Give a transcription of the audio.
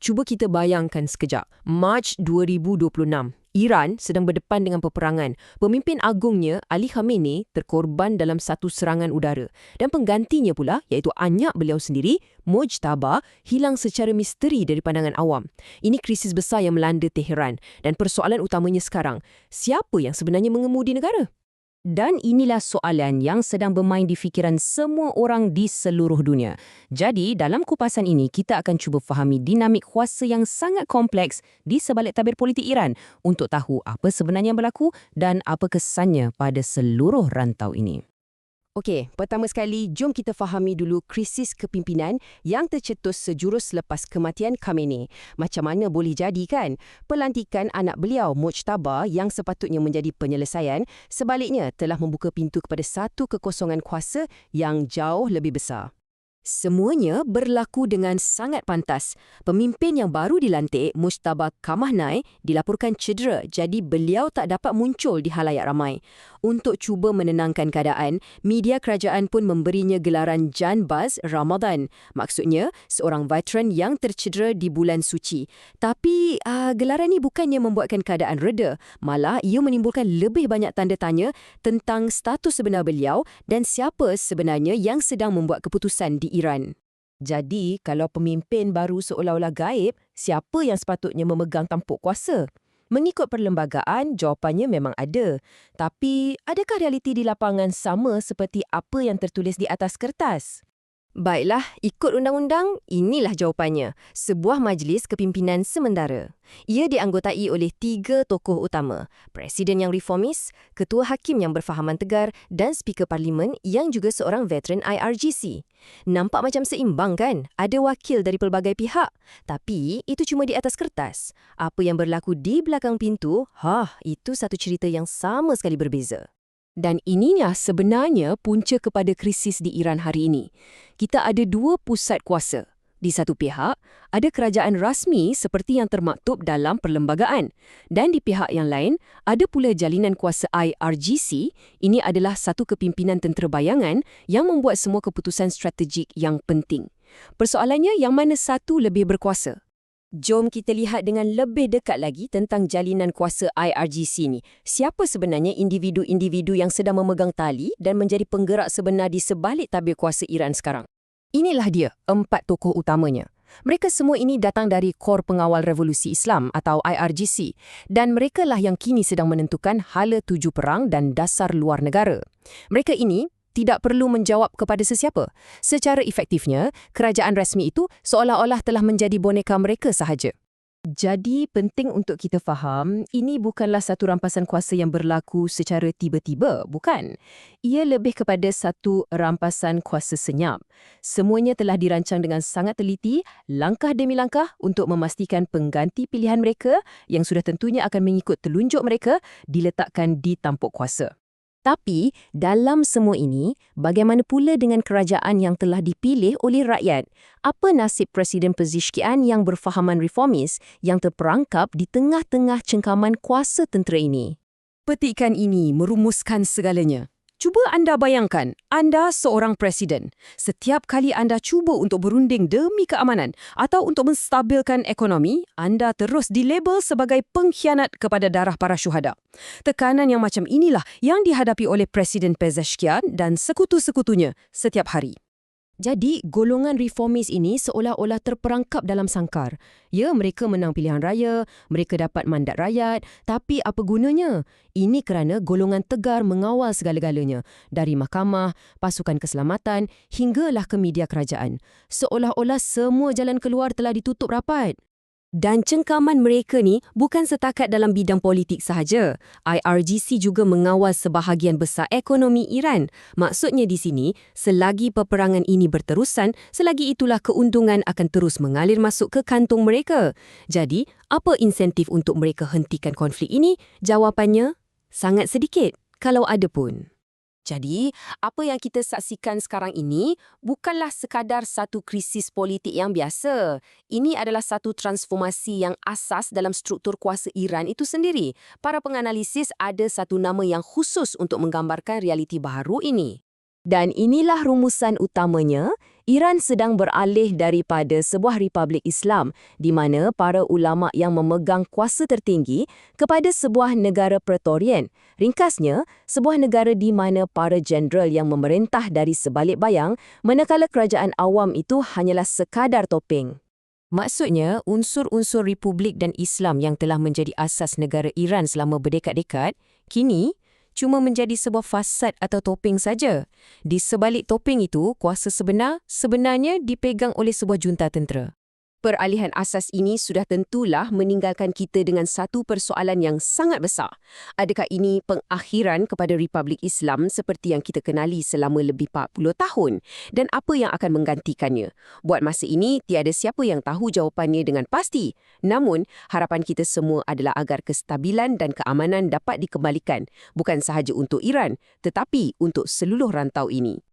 Cuba kita bayangkan sekejap. Mac 2026. Iran sedang berdepan dengan peperangan. Pemimpin agungnya, Ali Khamenei, terkorban dalam satu serangan udara. Dan penggantinya pula, iaitu anyak beliau sendiri, Mojtaba, hilang secara misteri dari pandangan awam. Ini krisis besar yang melanda Tehran. Dan persoalan utamanya sekarang, siapa yang sebenarnya mengemudi negara? Dan inilah soalan yang sedang bermain di fikiran semua orang di seluruh dunia. Jadi, dalam kupasan ini, kita akan cuba fahami dinamik kuasa yang sangat kompleks di sebalik tabir politik Iran untuk tahu apa sebenarnya yang berlaku dan apa kesannya pada seluruh rantau ini. Okey, pertama sekali, jom kita fahami dulu krisis kepimpinan yang tercetus sejurus selepas kematian Khamenei. Macam mana boleh jadi kan? Pelantikan anak beliau, Mojtaba, yang sepatutnya menjadi penyelesaian, sebaliknya telah membuka pintu kepada satu kekosongan kuasa yang jauh lebih besar. Semuanya berlaku dengan sangat pantas. Pemimpin yang baru dilantik, Mojtaba Khamenei, dilaporkan cedera, jadi beliau tak dapat muncul di halayak ramai. Untuk cuba menenangkan keadaan, media kerajaan pun memberinya gelaran Janbaz Ramadan. Maksudnya, seorang veteran yang tercedera di bulan suci. Tapi, gelaran ini bukannya membuatkan keadaan reda. Malah, ia menimbulkan lebih banyak tanda tanya tentang status sebenar beliau dan siapa sebenarnya yang sedang membuat keputusan di Iran. Jadi, kalau pemimpin baru seolah-olah gaib, siapa yang sepatutnya memegang tampuk kuasa? Mengikut perlembagaan, jawapannya memang ada. Tapi, adakah realiti di lapangan sama seperti apa yang tertulis di atas kertas? Baiklah, ikut undang-undang, inilah jawapannya. Sebuah majlis kepimpinan sementara. Ia dianggotai oleh 3 tokoh utama, Presiden yang reformis, Ketua Hakim yang berfahaman tegar dan Speaker Parlimen yang juga seorang veteran IRGC. Nampak macam seimbang kan? Ada wakil dari pelbagai pihak. Tapi itu cuma di atas kertas. Apa yang berlaku di belakang pintu, itu satu cerita yang sama sekali berbeza. Dan ininya sebenarnya punca kepada krisis di Iran hari ini. Kita ada 2 pusat kuasa. Di satu pihak, ada kerajaan rasmi seperti yang termaktub dalam perlembagaan. Dan di pihak yang lain, ada pula jalinan kuasa IRGC. Ini adalah satu kepimpinan tentera bayangan yang membuat semua keputusan strategik yang penting. Persoalannya, yang mana satu lebih berkuasa? Jom kita lihat dengan lebih dekat lagi tentang jalinan kuasa IRGC ni. Siapa sebenarnya individu-individu yang sedang memegang tali dan menjadi penggerak sebenar di sebalik tabir kuasa Iran sekarang? Inilah dia, 4 tokoh utamanya. Mereka semua ini datang dari Kor Pengawal Revolusi Islam atau IRGC dan merekalah yang kini sedang menentukan hala tuju perang dan dasar luar negara. Mereka ini tidak perlu menjawab kepada sesiapa. Secara efektifnya, kerajaan rasmi itu seolah-olah telah menjadi boneka mereka sahaja. Jadi, penting untuk kita faham, ini bukanlah satu rampasan kuasa yang berlaku secara tiba-tiba, bukan? Ia lebih kepada satu rampasan kuasa senyap. Semuanya telah dirancang dengan sangat teliti, langkah demi langkah untuk memastikan pengganti pilihan mereka yang sudah tentunya akan mengikut telunjuk mereka diletakkan di tampuk kuasa. Tapi, dalam semua ini, bagaimana pula dengan kerajaan yang telah dipilih oleh rakyat? Apa nasib Presiden Pezeshkian yang berfahaman reformis yang terperangkap di tengah-tengah cengkaman kuasa tentera ini? Petikan ini merumuskan segalanya. Cuba anda bayangkan, anda seorang presiden. Setiap kali anda cuba untuk berunding demi keamanan atau untuk menstabilkan ekonomi, anda terus dilabel sebagai pengkhianat kepada darah para syuhada. Tekanan yang macam inilah yang dihadapi oleh Presiden Pezeshkian dan sekutu-sekutunya setiap hari. Jadi, golongan reformis ini seolah-olah terperangkap dalam sangkar. Ya, mereka menang pilihan raya, mereka dapat mandat rakyat, tapi apa gunanya? Ini kerana golongan tegar mengawal segala-galanya, dari mahkamah, pasukan keselamatan, hinggalah ke media kerajaan. Seolah-olah semua jalan keluar telah ditutup rapat. Dan cengkaman mereka ni bukan setakat dalam bidang politik sahaja. IRGC juga mengawal sebahagian besar ekonomi Iran. Maksudnya di sini, selagi peperangan ini berterusan, selagi itulah keuntungan akan terus mengalir masuk ke kantung mereka. Jadi, apa insentif untuk mereka hentikan konflik ini? Jawapannya, sangat sedikit, kalau ada pun. Jadi, apa yang kita saksikan sekarang ini bukanlah sekadar satu krisis politik yang biasa. Ini adalah satu transformasi yang asas dalam struktur kuasa Iran itu sendiri. Para penganalisis ada satu nama yang khusus untuk menggambarkan realiti baru ini. Dan inilah rumusan utamanya. Iran sedang beralih daripada sebuah republik Islam di mana para ulama yang memegang kuasa tertinggi kepada sebuah negara Praetorian. Ringkasnya, sebuah negara di mana para jeneral yang memerintah dari sebalik bayang manakala kerajaan awam itu hanyalah sekadar topeng. Maksudnya, unsur-unsur Republik dan Islam yang telah menjadi asas negara Iran selama berdekad-dekad, kini cuma menjadi sebuah fasad atau topeng saja. Di sebalik topeng itu, kuasa sebenarnya dipegang oleh sebuah junta tentera. Peralihan asas ini sudah tentulah meninggalkan kita dengan satu persoalan yang sangat besar. Adakah ini pengakhiran kepada Republik Islam seperti yang kita kenali selama lebih 40 tahun? Dan apa yang akan menggantikannya? Buat masa ini, tiada siapa yang tahu jawapannya dengan pasti. Namun, harapan kita semua adalah agar kestabilan dan keamanan dapat dikembalikan, bukan sahaja untuk Iran, tetapi untuk seluruh rantau ini.